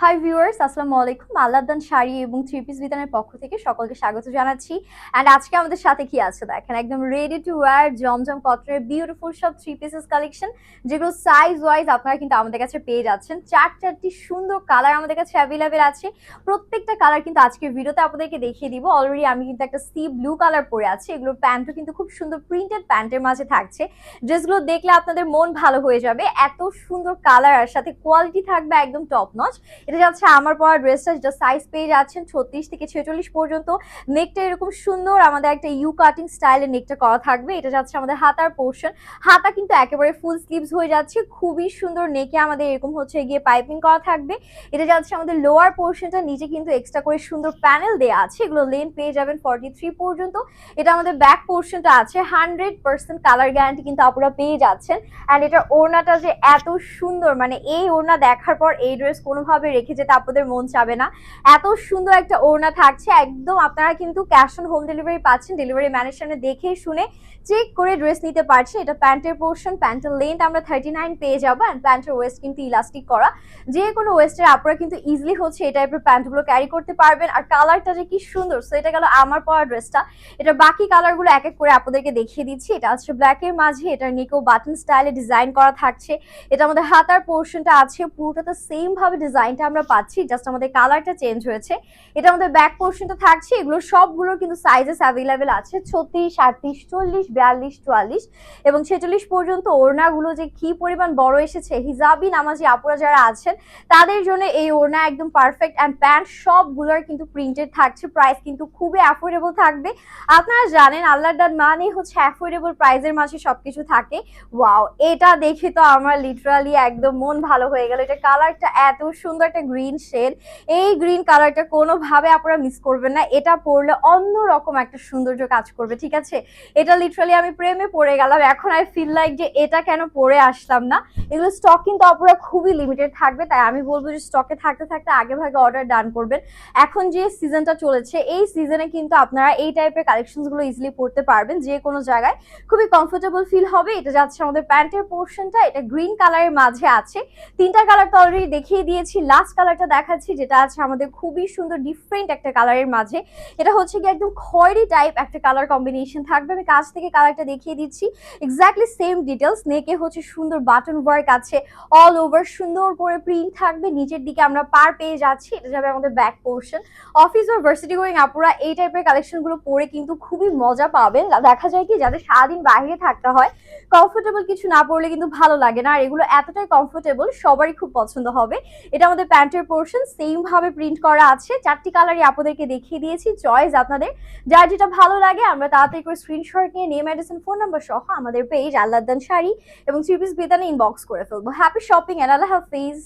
Hi viewers, আসসালামু আলাইকুম। আল্লাহদান শাড়ি এবং থ্রি পিস বিতানের পক্ষ থেকে সকলকে স্বাগত জানাচ্ছি। অ্যান্ড আজকে আমাদের সাথে কি আছে দেখেন, একদম রেডি টু ওয়্যার জমজম কটনের বিউটিফুল সব থ্রি পিসেস কালেকশন, যেগুলো সাইজ ওয়াইজ আপনারা কিন্তু আমাদের কাছে পেয়ে যাচ্ছেন। চারটি সুন্দর কালার আমাদের কাছে অ্যাভেলেবেল আছে। প্রত্যেকটা কালার কিন্তু আজকের ভিডিওতে আপনাদেরকে দেখিয়ে দিব। অলরেডি আমি কিন্তু একটা সি ব্লু কালার পরে আছি। এগুলোর প্যান্টও কিন্তু খুব সুন্দর প্রিন্টেড প্যান্টের মাঝে থাকছে। ড্রেসগুলো দেখলে আপনাদের মন ভালো হয়ে যাবে। এত সুন্দর কালার আর সাথে কোয়ালিটি থাকবে একদম টপ নচ। এটা যাচ্ছে আমার পরা ড্রেসটা, যেটা সাইজ পেয়ে যাচ্ছেন 36 থেকে 46 পর্যন্ত। নেকটা এরকম সুন্দর আমাদের একটা ইউ কাটিং স্টাইলের নেকটা করা থাকবে। এটা যাচ্ছে আমাদের হাতার পোর্শন। হাতা কিন্তু একেবারে ফুল স্লিভস হয়ে যাচ্ছে, খুবই সুন্দর। নেকে আমাদের এরকম হচ্ছে গিয়ে পাইপিং করা থাকবে। এটা যাচ্ছে আমাদের লোয়ার পোর্শনটা, নিচে কিন্তু এক্সট্রা করে সুন্দর প্যানেল দেওয়া আছে। এগুলো লেন পেয়ে যাবেন 43 পর্যন্ত। এটা আমাদের ব্যাক পোর্শনটা আছে 100% কালার গ্যারান্টি কিন্তু আপনারা পেয়ে যাচ্ছেন। অ্যান্ড এটার ওড়নাটা যে এত সুন্দর, মানে এই ওড়না দেখার পর এই ড্রেস কোনোভাবে রেখে যেতে আপনাদের মন চাবে না। এত সুন্দর একটা ওড়না থাকছে। একদম আপনারা কিন্তু ক্যাশ অন হোম ডেলিভারি পাচ্ছেন। ডেলিভারি ম্যানের সামনে দেখে শুনে চেক করে ড্রেস নিতে পারছেন। এটা প্যান্টের পোর্শন, প্যান্টের লেন্থ আমরা 39 পেয়ে যাবো। অ্যান্ড প্যান্টের ওয়েস্ট কিন্তু ইলাস্টিক করা, যে কোনো ওয়েস্টের আপনারা কিন্তু ইজিলি হচ্ছে এই টাইপের প্যান্টগুলো ক্যারি করতে পারবেন। আর কালারটা যে কি সুন্দর। সো এটা গেল আমার পরা ড্রেসটা। এটা বাকি কালারগুলো এক এক করে আপনাদেরকে দেখিয়ে দিচ্ছি। এটা হচ্ছে ব্ল্যাকের মাঝে, এটার নিকেও বাটন স্টাইলে ডিজাইন করা থাকছে। এটা আমাদের হাতার পোর্শনটা আছে, পুরোটাতে সেম ভাবে ডিজাইনটা আমরা পাচ্ছি, জাস্ট আমাদের কালারটা চেঞ্জ হয়েছে। এটা আমাদের ব্যাক পোর্শনটা থাকছে। এগুলো সবগুলোর কিন্তু সাইজেস অ্যাভেলেবেল আছে 36, 38, 40, 42, 44 এবং 46 পর্যন্ত। ওড়নাগুলো যে কি পরিমাণ বড় এসেছে, হিজাবি নামাজি আপুরা যারা আছেন তাদের জন্য এই ওড়না একদম পারফেক্ট। অ্যান্ড প্যান্ট সবগুলোর কিন্তু প্রিন্টেড থাকছে। প্রাইস কিন্তু খুবই অ্যাফোর্ডেবল থাকবে। আপনারা জানেন আল্লাহর দান মানে হচ্ছে অ্যাফোর্ডেবল প্রাইসের মাঝে সবকিছু থাকে। ওয়াও, এটা দেখে তো আমার লিটারালি একদম মন ভালো হয়ে গেল। এটা কালারটা এত সুন্দর, একটা গ্রিন শেড। এই গ্রিন কালারটা কোনোভাবে আপনারা মিস করবেন না। এটা পরলে অন্যরকম একটা সৌন্দর্য কাজ করবে, ঠিক আছে? এটা লিটারালি আমি প্রেমে পড়ে গেলাম। এখন আই ফিল লাইক যে এটা কেন পরে আসলাম না। এগুলো স্টক কিন্তু আপনারা খুবই লিমিটেড থাকবে, তাই আমি বলবো যে স্টকে থাকতে থাকতে আগে ভাগে অর্ডার ডান করবেন। এখন যে সিজনটা চলেছে, এই সিজনে কিন্তু আপনারা এই টাইপের কালেকশনসগুলো ইজিলি পরতে পারবেন যে কোনো জায়গায়, খুবই কমফোর্টেবল ফিল হবে। এটা যাচ্ছে আমাদের প্যান্টের পোর্শনটা, এটা গ্রিন কালারের মাঝে আছে। তিনটা কালার তো অলরেডি দেখিয়ে দিয়েছি, লাস্ট কালারটা দেখাচ্ছি, যেটা আছে আমাদের খুবই সুন্দর ডিফারেন্ট একটা কালারের মাঝে। এটা হচ্ছে কি একদম খয়েরি টাইপ একটা কালার কম্বিনেশন থাকবে। আমি কাছ থেকে কালারটা দেখিয়ে দিচ্ছি, এক্স্যাক্টলি সেম ডিটেলস। নেকে হচ্ছে সুন্দর বাটন ওয়ার্ক আছে, অল ওভার সুন্দর করে প্রিন্ট থাকবে। নিচের দিকে আমরা পার পেয়ে যাচ্ছি। এটা যাবে আমাদের ব্যাক পোর্শন। অফিস বা ভার্সিটি গোয়িং আপুরা এই টাইপের কালেকশনগুলো পরে কিন্তু খুবই মজা পাবেন। দেখা যায় কি, যাদের সারাদিন বাইরে থাকতে হয়, কমফোর্টেবল কিছু না পরলে কিন্তু ভালো লাগে না। আর এগুলো এতটাই কমফোর্টেবল, সবারই খুব পছন্দ হবে। এটা আমাদের প্যান্টের পোর্শন, সেম ভাবে প্রিন্ট করা আছে। চারটি কালারই আপনাদেরকে দেখিয়ে দিয়েছি, চয়েস আপনাদের। যার যেটা ভালো লাগে আমরা তাড়াতাড়ি করে স্ক্রিনশট নিয়ে নেম, অ্যাড্রেস, ফোন নাম্বার সহ আমাদের পেজ আল্লাহদান শাড়ি এবং থ্রি পিস বিতানে ইনবক্স করে ফেলবো। হ্যাপি শপিং এন্ড আল্লাহ হাফিজ।